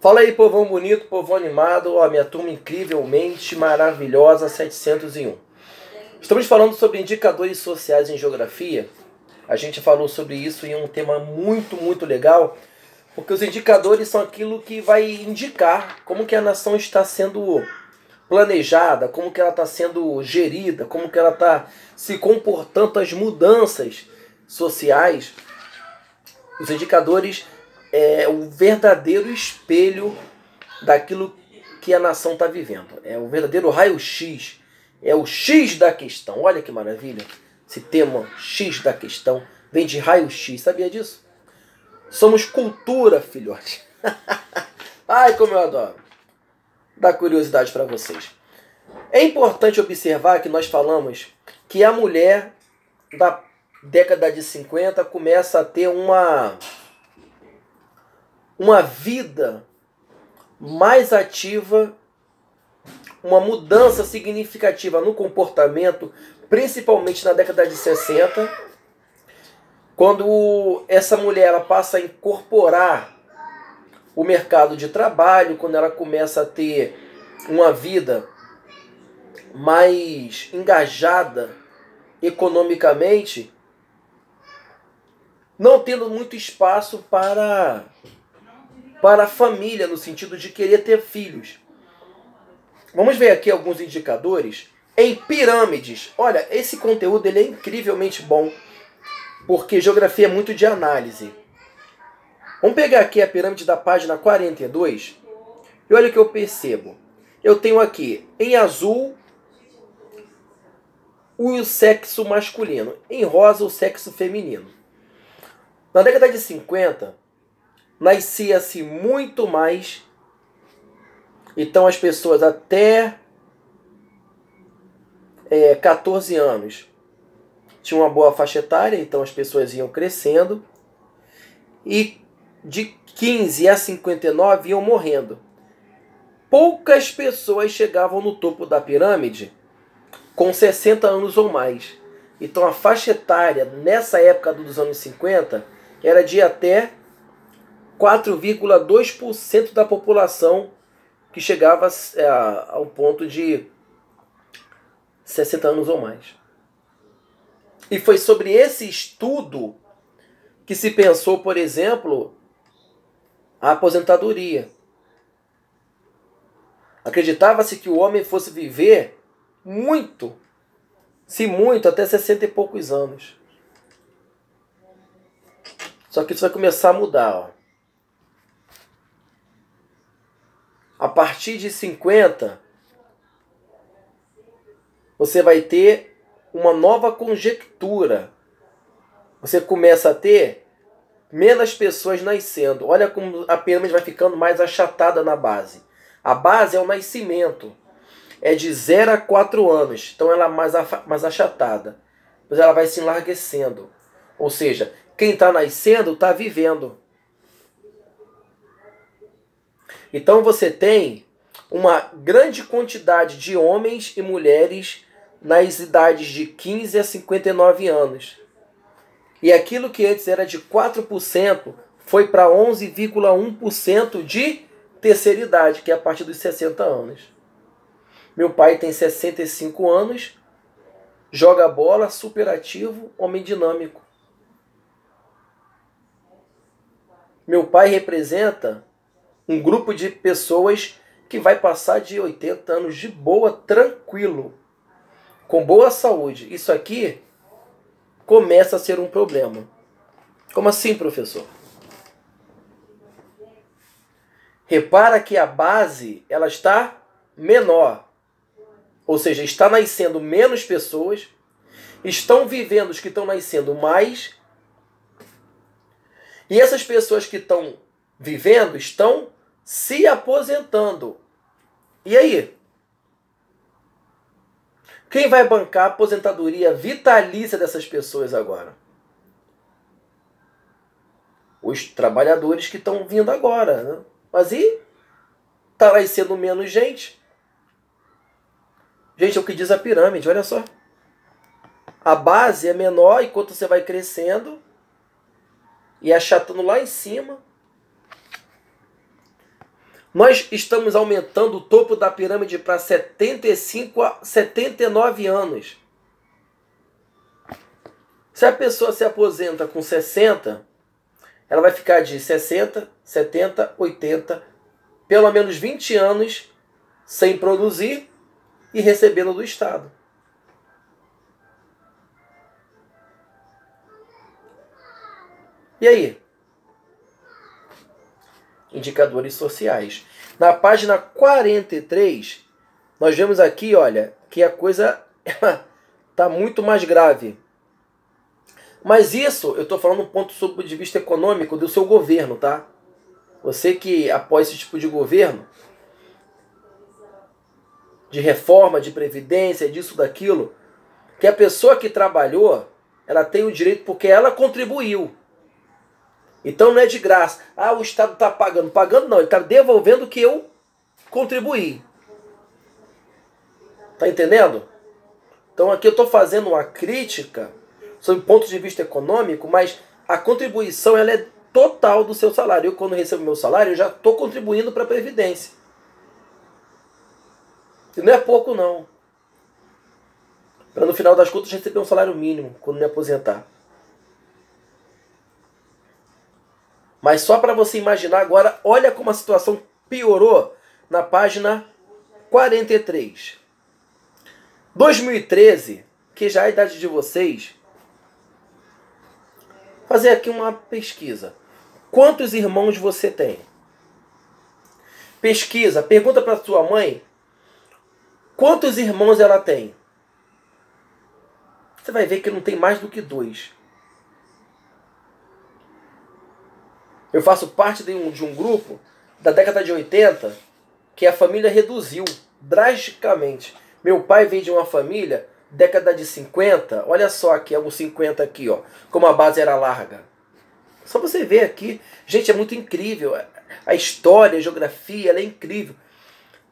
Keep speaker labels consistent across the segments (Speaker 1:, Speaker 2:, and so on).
Speaker 1: Fala aí, povão bonito, povão animado, ó, minha turma incrivelmente maravilhosa 701. Estamos falando sobre indicadores sociais em geografia. A gente falou sobre isso em um tema muito legal, porque os indicadores são aquilo que vai indicar como que a nação está sendo planejada, como que ela está sendo gerida, como que ela está se comportando, as mudanças sociais. Os indicadores é o verdadeiro espelho daquilo que a nação está vivendo. É o verdadeiro raio-x. É o X da questão. Olha que maravilha. Esse tema X da questão vem de raio-x. Sabia disso? Somos cultura, filhote. Ai, como eu adoro. Dá curiosidade para vocês. É importante observar que nós falamos que a mulher da década de 50 começa a ter uma vida mais ativa, uma mudança significativa no comportamento, principalmente na década de 60, quando essa mulher ela passa a incorporar o mercado de trabalho, quando ela começa a ter uma vida mais engajada economicamente, não tendo muito espaço para a família, no sentido de querer ter filhos. Vamos ver aqui alguns indicadores em pirâmides. Olha, esse conteúdo ele é incrivelmente bom, porque geografia é muito de análise. Vamos pegar aqui a pirâmide da página 42 e olha o que eu percebo. Eu tenho aqui em azul o sexo masculino, em rosa o sexo feminino. Na década de 50, nascia-se muito mais, então as pessoas até 14 anos tinham uma boa faixa etária, então as pessoas iam crescendo, e de 15 a 59 iam morrendo. Poucas pessoas chegavam no topo da pirâmide com 60 anos ou mais. Então a faixa etária nessa época dos anos 50 era de até 4,2% da população que chegava ao ponto de 60 anos ou mais. E foi sobre esse estudo que se pensou, por exemplo, a aposentadoria. Acreditava-se que o homem fosse viver muito, se muito, até 60 e poucos anos. Só que isso vai começar a mudar, ó. A partir de 50, você vai ter uma nova conjectura. Você começa a ter menos pessoas nascendo. Olha como a pirâmide vai ficando mais achatada na base. A base é o nascimento. É de 0 a 4 anos. Então ela é mais achatada. Mas ela vai se enlarguecendo. Ou seja, quem está nascendo está vivendo. Então você tem uma grande quantidade de homens e mulheres nas idades de 15 a 59 anos. E aquilo que antes era de 4% foi para 11,1% de terceira idade, que é a partir dos 60 anos. Meu pai tem 65 anos, joga bola, superativo, homem dinâmico. Meu pai representa um grupo de pessoas que vai passar de 80 anos de boa, tranquilo, com boa saúde. Isso aqui começa a ser um problema. Como assim, professor? Repara que a base ela está menor. Ou seja, está nascendo menos pessoas, estão vivendo os que estão nascendo mais, e essas pessoas que estão vivendo estão se aposentando. E aí? Quem vai bancar a aposentadoria vitalícia dessas pessoas agora? Os trabalhadores que estão vindo agora, né? Mas e? Está nascendo menos gente. Gente, é o que diz a pirâmide, olha só. A base é menor enquanto você vai crescendo e achatando lá em cima. Nós estamos aumentando o topo da pirâmide para 75 a 79 anos. Se a pessoa se aposenta com 60, ela vai ficar de 60, 70, 80, pelo menos 20 anos sem produzir e recebendo do Estado. E aí? Indicadores sociais. Na página 43, nós vemos aqui, olha, que a coisa está muito mais grave. Mas isso, eu estou falando um ponto sob de vista econômico do seu governo, tá? Você que apoia esse tipo de governo, de reforma, de previdência, disso, daquilo, que a pessoa que trabalhou, ela tem o direito porque ela contribuiu. Então não é de graça. Ah, o Estado está pagando. Pagando não, ele está devolvendo o que eu contribuí. Tá entendendo? Então aqui eu estou fazendo uma crítica sob o ponto de vista econômico, mas a contribuição ela é total do seu salário. Eu, quando recebo meu salário, eu já estou contribuindo para a Previdência. E não é pouco, não. Para no final das contas receber um salário mínimo quando me aposentar. Mas só para você imaginar agora, olha como a situação piorou na página 43. 2013, que já é a idade de vocês, fazer aqui uma pesquisa. Quantos irmãos você tem? Pesquisa, pergunta para sua mãe quantos irmãos ela tem. Você vai ver que não tem mais do que 2. Eu faço parte de um grupo da década de 80 que a família reduziu drasticamente. Meu pai veio de uma família, década de 50, olha só aqui, os 50 aqui, ó, como a base era larga. Só você ver aqui, gente, é muito incrível. A história, a geografia, ela é incrível.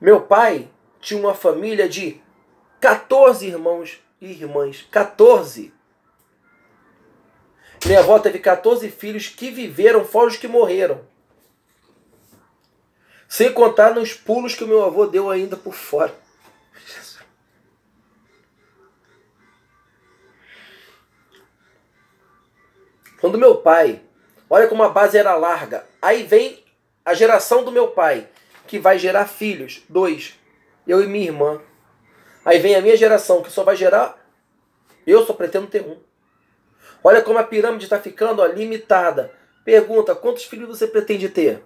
Speaker 1: Meu pai tinha uma família de 14 irmãos e irmãs. 14. Minha avó teve 14 filhos que viveram, fora os que morreram. Sem contar nos pulos que o meu avô deu ainda por fora. Quando meu pai, olha como a base era larga. Aí vem a geração do meu pai, que vai gerar filhos, 2. Eu e minha irmã. Aí vem a minha geração, que só vai gerar... Eu só pretendo ter 1. Olha como a pirâmide está ficando, ó, limitada. Pergunta, quantos filhos você pretende ter?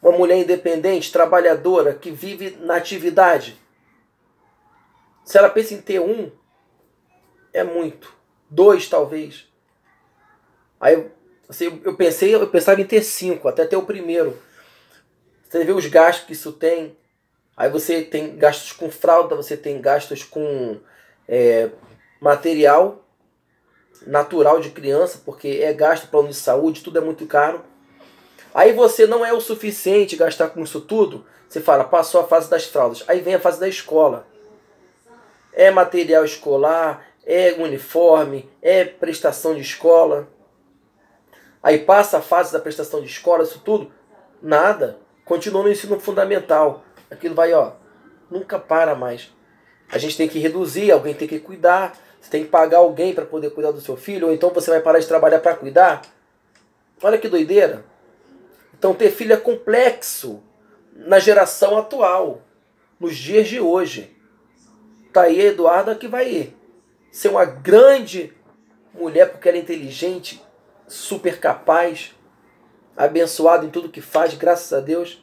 Speaker 1: Uma mulher independente, trabalhadora, que vive na atividade. Se ela pensa em ter 1, é muito. 2, talvez. Aí eu pensava em ter 5, até ter o primeiro. Você vê os gastos que isso tem. Aí você tem gastos com fralda, você tem gastos com material natural de criança, porque é gasto plano de saúde, tudo é muito caro. Aí você não é o suficiente gastar com isso tudo, você fala, passou a fase das fraldas. Aí vem a fase da escola. É material escolar, é uniforme, é prestação de escola. Aí passa a fase da prestação de escola, isso tudo, nada. Continua no ensino fundamental. Aquilo vai, ó, nunca para mais. A gente tem que reduzir, alguém tem que cuidar. Você tem que pagar alguém para poder cuidar do seu filho, ou então você vai parar de trabalhar para cuidar. Olha que doideira. Então ter filho é complexo na geração atual, nos dias de hoje. Tá aí a Eduarda que vai ser uma grande mulher porque ela é inteligente, super capaz, abençoada em tudo que faz, graças a Deus.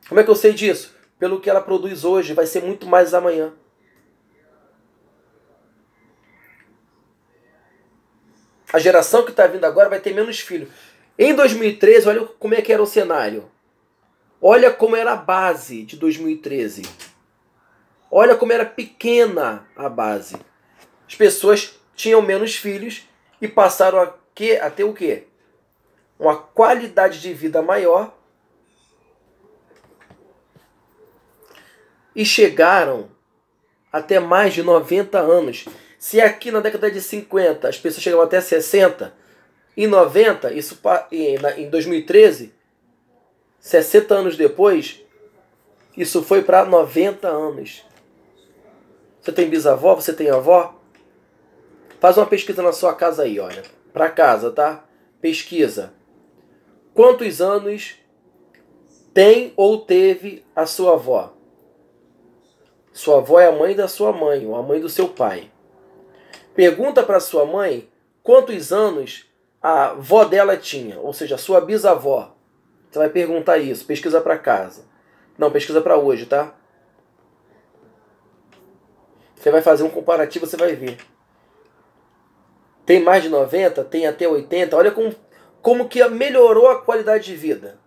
Speaker 1: Como é que eu sei disso? Pelo que ela produz hoje, vai ser muito mais amanhã. A geração que está vindo agora vai ter menos filhos. Em 2013, olha como é que era o cenário. Olha como era a base de 2013. Olha como era pequena a base. As pessoas tinham menos filhos e passaram a ter o quê? Uma qualidade de vida maior. E chegaram até mais de 90 anos. Se aqui na década de 50 as pessoas chegavam até 60, em 90, em 2013, 60 anos depois, isso foi para 90 anos. Você tem bisavó? Você tem avó? Faz uma pesquisa na sua casa aí, olha. Para casa, tá? Pesquisa. Quantos anos tem ou teve a sua avó? Sua avó é a mãe da sua mãe, ou a mãe do seu pai. Pergunta para sua mãe quantos anos a avó dela tinha, ou seja, a sua bisavó. Você vai perguntar isso, pesquisa para casa. Não, pesquisa para hoje, tá? Você vai fazer um comparativo, você vai ver. Tem mais de 90, tem até 80. Olha como que melhorou a qualidade de vida.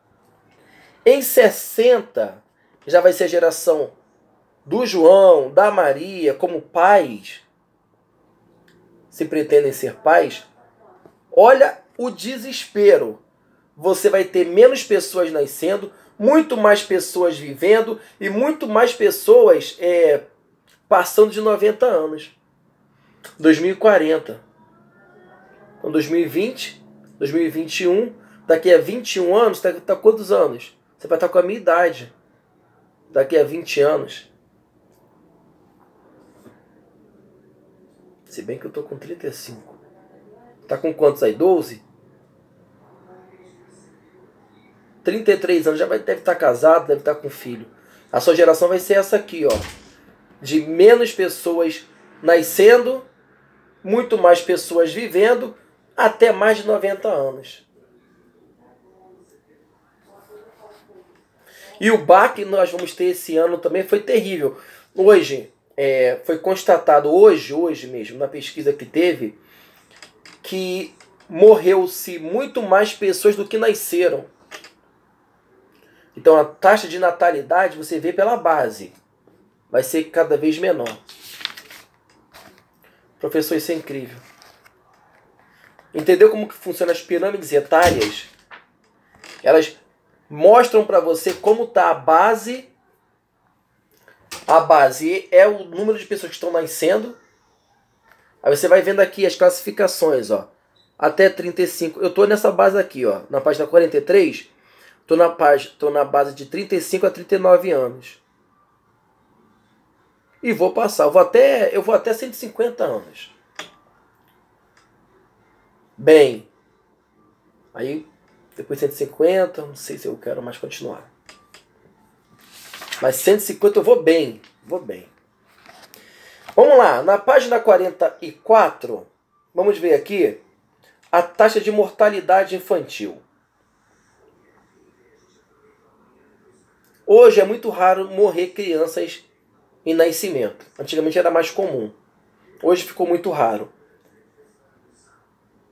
Speaker 1: Em 60, já vai ser a geração do João, da Maria, como pais, se pretendem ser pais. Olha o desespero. Você vai ter menos pessoas nascendo, muito mais pessoas vivendo e muito mais pessoas passando de 90 anos. 2040. Então, 2020, 2021, daqui a 21 anos, tá quantos anos? Você vai estar com a minha idade. Daqui a 20 anos. Se bem que eu tô com 35. Tá com quantos aí? 12? 33 anos, deve estar casado, deve estar com filho. A sua geração vai ser essa aqui, ó. De menos pessoas nascendo, muito mais pessoas vivendo, até mais de 90 anos. E o baque que nós vamos ter esse ano também foi terrível. Hoje, foi constatado, hoje mesmo, na pesquisa que teve, que morreu-se muito mais pessoas do que nasceram. Então a taxa de natalidade você vê pela base. Vai ser cada vez menor. Professor, isso é incrível. Entendeu como que funcionam as pirâmides etárias? Elas mostram para você como está a base. A base é o número de pessoas que estão nascendo. Aí você vai vendo aqui as classificações, ó. Até 35. Eu estou nessa base aqui, ó, na página 43. Estou na base de 35 a 39 anos. E vou passar. Eu vou até 150 anos. Bem. Aí, depois 150, não sei se eu quero mais continuar. Mas 150 eu vou bem. Vou bem. Vamos lá. Na página 44, vamos ver aqui a taxa de mortalidade infantil. Hoje é muito raro morrer crianças em nascimento. Antigamente era mais comum. Hoje ficou muito raro.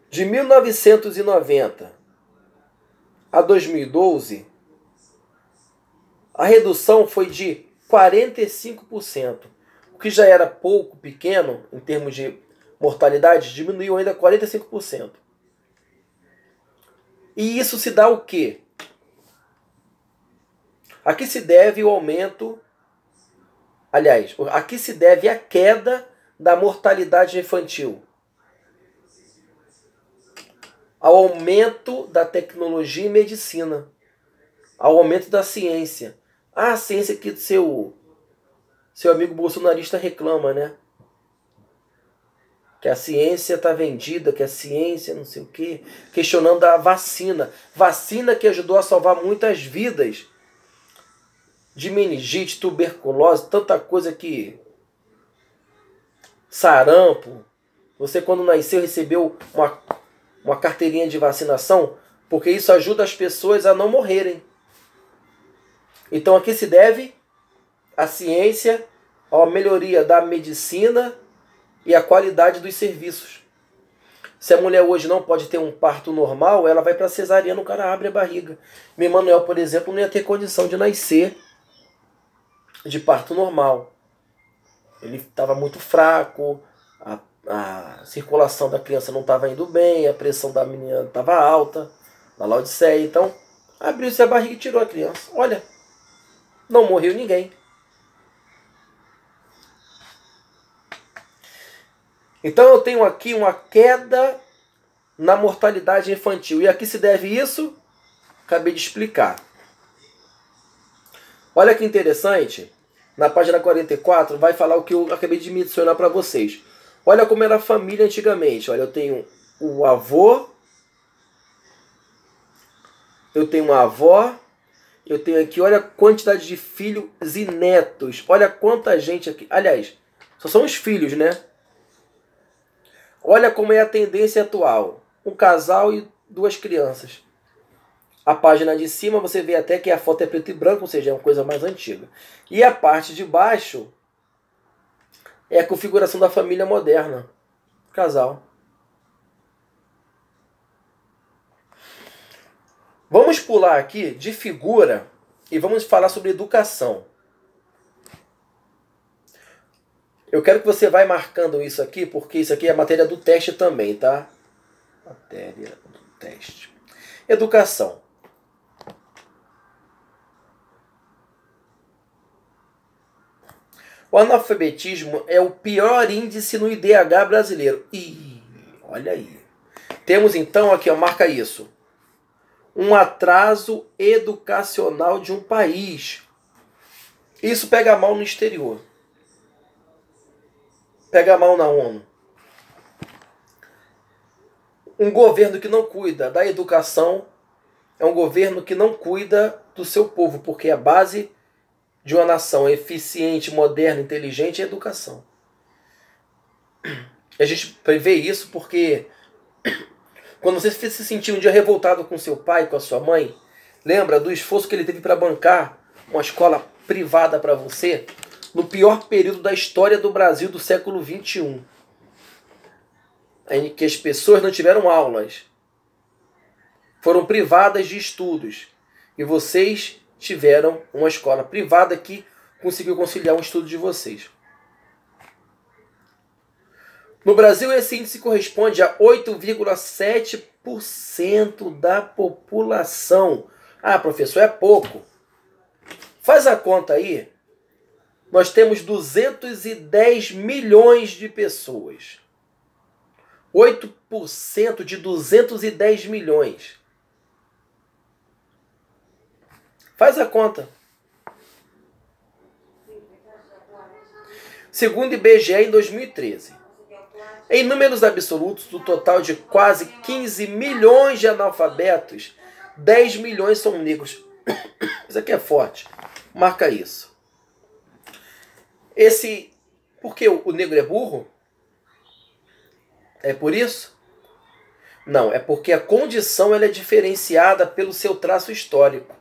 Speaker 1: De 1990 a 2012, a redução foi de 45%. O que já era pouco, pequeno, em termos de mortalidade, diminuiu ainda 45%. E isso se dá o quê? A que se deve o aumento... Aliás, a que se deve a queda da mortalidade infantil? Ao aumento da tecnologia e medicina. Ao aumento da ciência. A ciência que seu amigo bolsonarista reclama, né? Que a ciência está vendida, que a ciência não sei o quê. Questionando a vacina. Vacina que ajudou a salvar muitas vidas. De meningite, tuberculose, tanta coisa que... Sarampo. Você quando nasceu recebeu uma carteirinha de vacinação, porque isso ajuda as pessoas a não morrerem. Então a que se deve? A ciência, a melhoria da medicina e a qualidade dos serviços. Se a mulher hoje não pode ter um parto normal, ela vai para cesariana, o cara abre a barriga. Meu Emanuel, por exemplo, não ia ter condição de nascer de parto normal. Ele estava muito fraco, a circulação da criança não estava indo bem, a pressão da menina estava alta, na Laodiceia. Então, abriu-se a barriga e tirou a criança. Olha, não morreu ninguém. Então eu tenho aqui uma queda na mortalidade infantil. E a que se deve isso? Acabei de explicar. Olha que interessante, na página 44 vai falar o que eu acabei de mencionar para vocês. Olha como era a família antigamente. Olha, eu tenho o avô, eu tenho uma avó, eu tenho aqui, olha a quantidade de filhos e netos. Olha quanta gente aqui. Aliás, só são os filhos, né? Olha como é a tendência atual. Um casal e duas crianças. A página de cima você vê até que a foto é preto e branco, ou seja, é uma coisa mais antiga. E a parte de baixo é a configuração da família moderna. Casal. Vamos pular aqui de figura e vamos falar sobre educação. Eu quero que você vá marcando isso aqui, porque isso aqui é matéria do teste também, tá? Matéria do teste. Educação. O analfabetismo é o pior índice no IDH brasileiro. Ih, olha aí. Temos então aqui, ó, marca isso. Um atraso educacional de um país. Isso pega mal no exterior. Pega mal na ONU. Um governo que não cuida da educação é um governo que não cuida do seu povo, porque a base de uma nação eficiente, moderna, inteligente é a educação. A gente prevê isso porque quando você se sentir um dia revoltado com seu pai, com a sua mãe, lembra do esforço que ele teve para bancar uma escola privada para você no pior período da história do Brasil do século XXI, em que as pessoas não tiveram aulas, foram privadas de estudos, e vocês tiveram uma escola privada que conseguiu conciliar um estudo de vocês. No Brasil, esse índice corresponde a 8,7% da população. Ah, professor, é pouco. Faz a conta aí. Nós temos 210 milhões de pessoas. 8% de 210 milhões. Faz a conta. Segundo o IBGE, em 2013, em números absolutos, do total de quase 15 milhões de analfabetos, 10 milhões são negros. Isso aqui é forte. Marca isso. Porque o negro é burro? É por isso? Não, é porque a condição ela é diferenciada pelo seu traço histórico.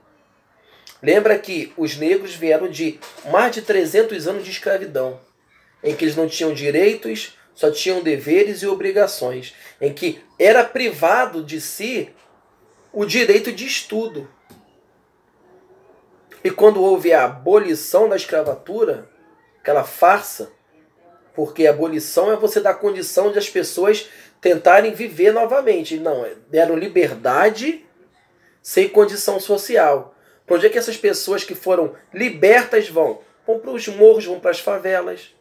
Speaker 1: Lembra que os negros vieram de mais de 300 anos de escravidão, em que eles não tinham direitos, só tinham deveres e obrigações, em que era privado de si o direito de estudo. E quando houve a abolição da escravatura, aquela farsa, porque a abolição é você dar condição de as pessoas tentarem viver novamente. Não, deram liberdade sem condição social. Para onde é que essas pessoas que foram libertas vão? Vão para os morros, vão para as favelas.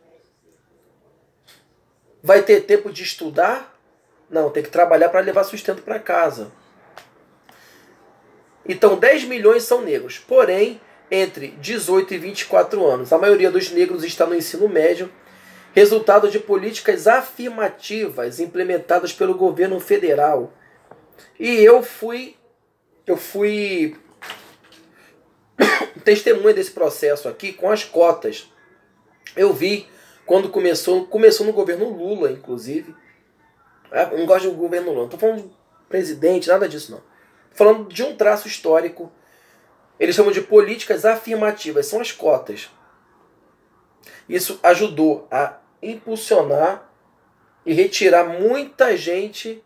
Speaker 1: Vai ter tempo de estudar? Não, tem que trabalhar para levar sustento para casa. Então 10 milhões são negros. Porém, entre 18 e 24 anos, a maioria dos negros está no ensino médio, resultado de políticas afirmativas implementadas pelo governo federal. E eu fui testemunha desse processo aqui com as cotas. Eu vi quando começou no governo Lula, inclusive. Eu não gosto do governo Lula, não estou falando de presidente, nada disso não. Estou falando de um traço histórico. Eles chamam de políticas afirmativas, são as cotas. Isso ajudou a impulsionar e retirar muita gente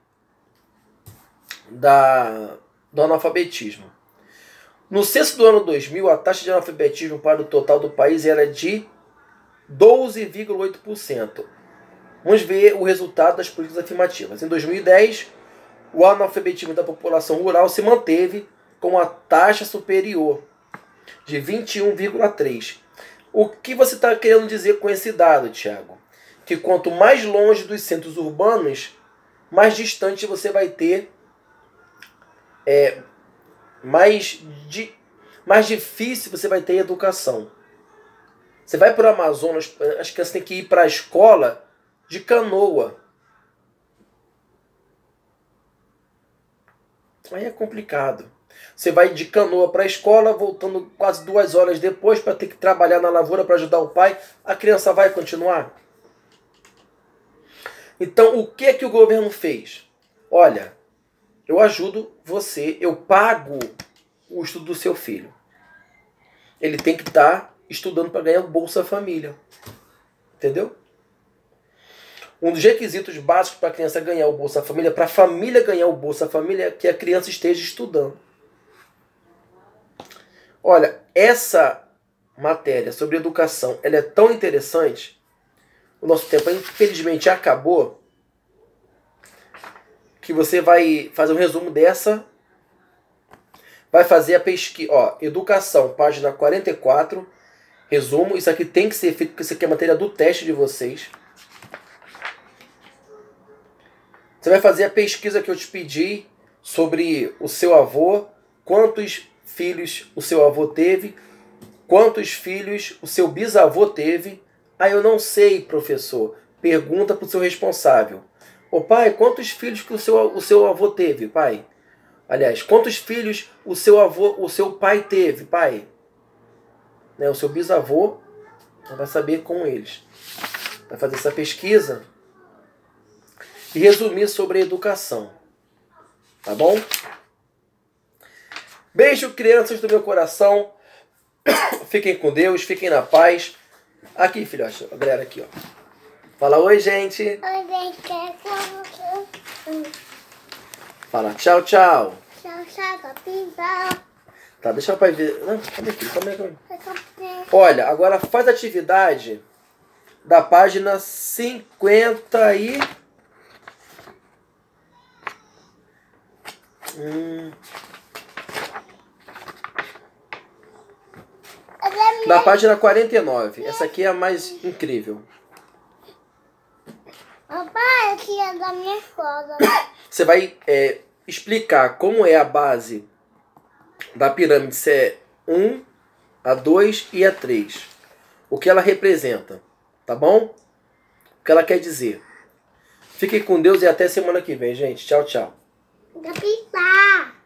Speaker 1: do analfabetismo. No censo do ano 2000, a taxa de analfabetismo para o total do país era de 12,8%. Vamos ver o resultado das políticas afirmativas. Em 2010, o analfabetismo da população rural se manteve com a taxa superior de 21,3%. O que você está querendo dizer com esse dado, Tiago? Que quanto mais longe dos centros urbanos, mais distante você vai ter, mais mais difícil você vai ter educação. Você vai para o Amazonas, as crianças têm que ir para a escola de canoa. Aí é complicado. Você vai de canoa para a escola, voltando quase 2 horas depois para ter que trabalhar na lavoura para ajudar o pai. A criança vai continuar? Então, o que é que o governo fez? Olha, eu ajudo você, eu pago o estudo do seu filho. Ele tem que estar estudando para ganhar o Bolsa Família. Entendeu? Um dos requisitos básicos para a criança ganhar o Bolsa Família, para a família ganhar o Bolsa Família, é que a criança esteja estudando. Olha, essa matéria sobre educação, ela é tão interessante. O nosso tempo, infelizmente, acabou. Que você vai fazer um resumo dessa. Vai fazer a pesquisa. Ó, educação, página 44. Resumo. Isso aqui tem que ser feito, porque isso aqui é matéria do teste de vocês. Você vai fazer a pesquisa que eu te pedi sobre o seu avô. Quantos filhos o seu avô teve? Quantos filhos o seu bisavô teve? Ah, eu não sei, professor. Pergunta para o seu responsável. Ô pai, quantos filhos que o seu avô teve, pai? Aliás, quantos filhos o seu pai teve, pai? Né, o seu bisavô vai saber com eles. Vai fazer essa pesquisa e resumir sobre a educação. Tá bom? Beijo, crianças do meu coração. Fiquem com Deus, fiquem na paz. Aqui, filhote, a galera aqui, ó. Fala oi, gente.
Speaker 2: Oi, gente.
Speaker 1: Fala tchau, tchau.
Speaker 2: Tchau, tchau, capitão.
Speaker 1: Tá, deixa o pai ver. Não, calma aqui, calma aí. Olha, agora faz a atividade da página 50 e... Na página 49. Essa aqui é a mais incrível.
Speaker 2: Papai, aqui é da minha escola.
Speaker 1: Você vai explicar como é a base da pirâmide, se é 1, a 2 e a 3. O que ela representa, tá bom? O que ela quer dizer. Fiquem com Deus e até semana que vem, gente. Tchau, tchau.
Speaker 2: Capitão.